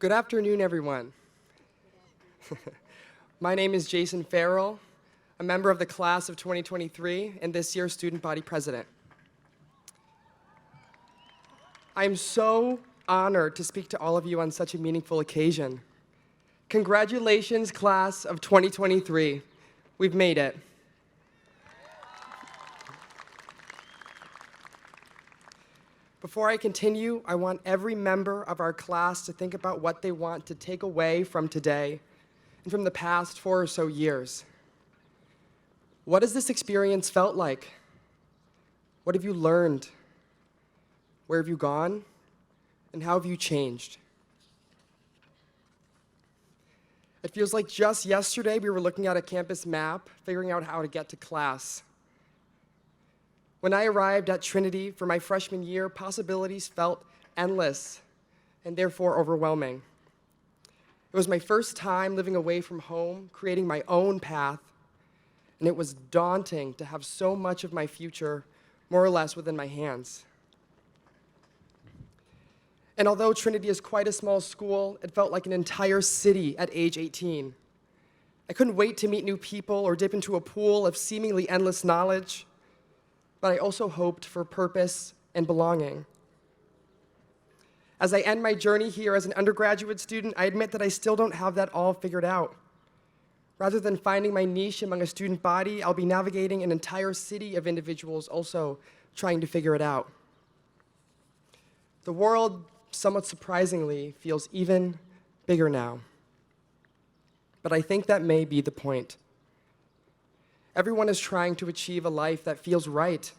Good afternoon, everyone. My name is Jason Farrell, a member of the class of 2023 and this year's student body president. I am so honored to speak to all of you on such a meaningful occasion. Congratulations, class of 2023. We've made it. Before I continue, I want every member of our class to think about what they want to take away from today and from the past 4 or so years. What has this experience felt like? What have you learned? Where have you gone? And how have you changed? It feels like just yesterday we were looking at a campus map, figuring out how to get to class. When I arrived at Trinity for my freshman year, possibilities felt endless and therefore overwhelming. It was my first time living away from home, creating my own path, and it was daunting to have so much of my future more or less within my hands. And although Trinity is quite a small school, it felt like an entire city at age 18. I couldn't wait to meet new people or dip into a pool of seemingly endless knowledge, but I also hoped for purpose and belonging. As I end my journey here as an undergraduate student, I admit that I still don't have that all figured out. Rather than finding my niche among a student body, I'll be navigating an entire city of individuals also trying to figure it out. The world, somewhat surprisingly, feels even bigger now. But I think that may be the point. Everyone is trying to achieve a life that feels right.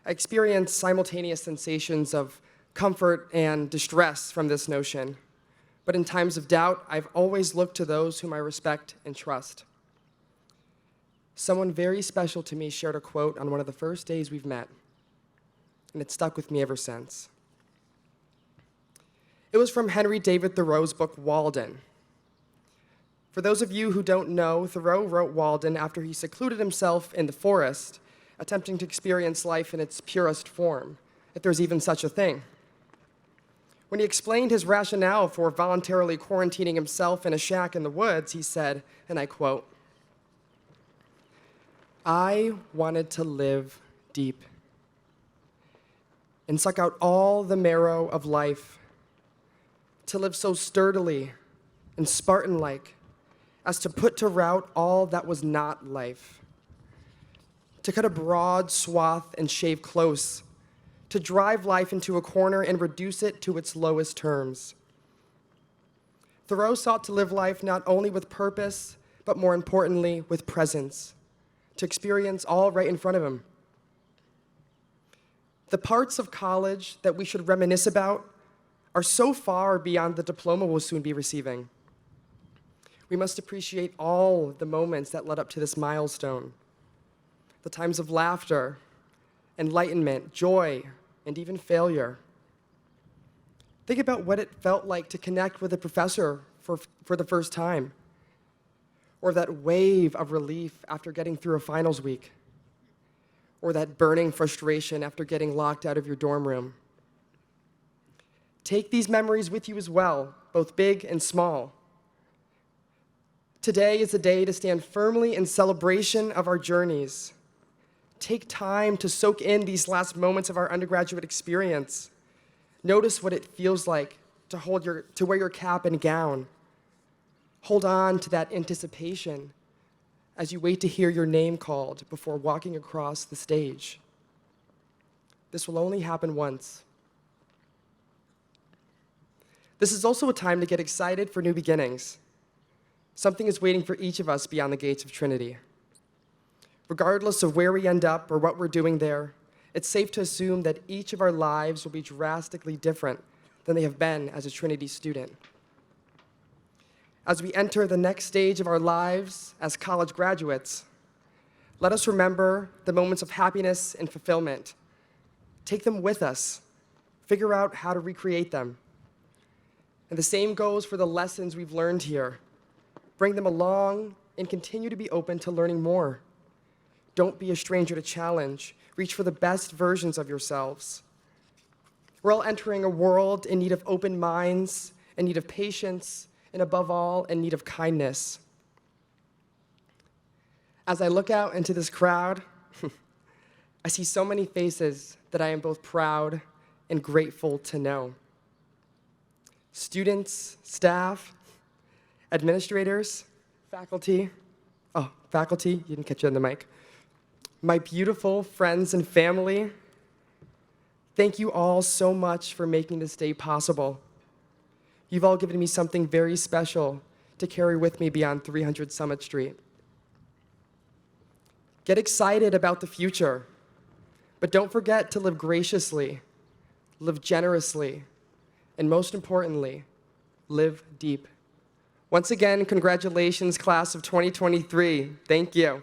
I experience simultaneous sensations of comfort and distress from this notion. But in times of doubt, I've always looked to those whom I respect and trust. Someone very special to me shared a quote on one of the first days we've met, and it stuck with me ever since. It was from Henry David Thoreau's book, Walden. For those of you who don't know, Thoreau wrote Walden after he secluded himself in the forest, attempting to experience life in its purest form, if there's even such a thing. When he explained his rationale for voluntarily quarantining himself in a shack in the woods, he said, and I quote, "I wanted to live deep and suck out all the marrow of life, to live so sturdily and Spartan-like as to put to rout all that was not life, to cut a broad swath and shave close, to drive life into a corner and reduce it to its lowest terms." Thoreau sought to live life not only with purpose, but more importantly, with presence, to experience all right in front of him. The parts of college that we should reminisce about are so far beyond the diploma we'll soon be receiving. We must appreciate all the moments that led up to this milestone, the times of laughter, enlightenment, joy, and even failure. Think about what it felt like to connect with a professor for the first time, or that wave of relief after getting through a finals week, or that burning frustration after getting locked out of your dorm room. Take these memories with you as well, both big and small. Today is a day to stand firmly in celebration of our journeys. Take time to soak in these last moments of our undergraduate experience. Notice what it feels like to wear your cap and gown. Hold on to that anticipation as you wait to hear your name called before walking across the stage. This will only happen once. This is also a time to get excited for new beginnings. Something is waiting for each of us beyond the gates of Trinity. Regardless of where we end up or what we're doing there, it's safe to assume that each of our lives will be drastically different than they have been as a Trinity student. As we enter the next stage of our lives as college graduates, let us remember the moments of happiness and fulfillment. Take them with us. Figure out how to recreate them. And the same goes for the lessons we've learned here. Bring them along and continue to be open to learning more. Don't be a stranger to challenge. Reach for the best versions of yourselves. We're all entering a world in need of open minds in need of patience, and above all, in need of kindness. As I look out into this crowd, I see so many faces that I am both proud and grateful to know. Students, staff, administrators, faculty, you didn't catch it on the mic. My beautiful friends and family, thank you all so much for making this day possible. You've all given me something very special to carry with me beyond 300 Summit Street. Get excited about the future, but don't forget to live graciously, live generously, and most importantly, live deep. Once again, congratulations, class of 2023. Thank you.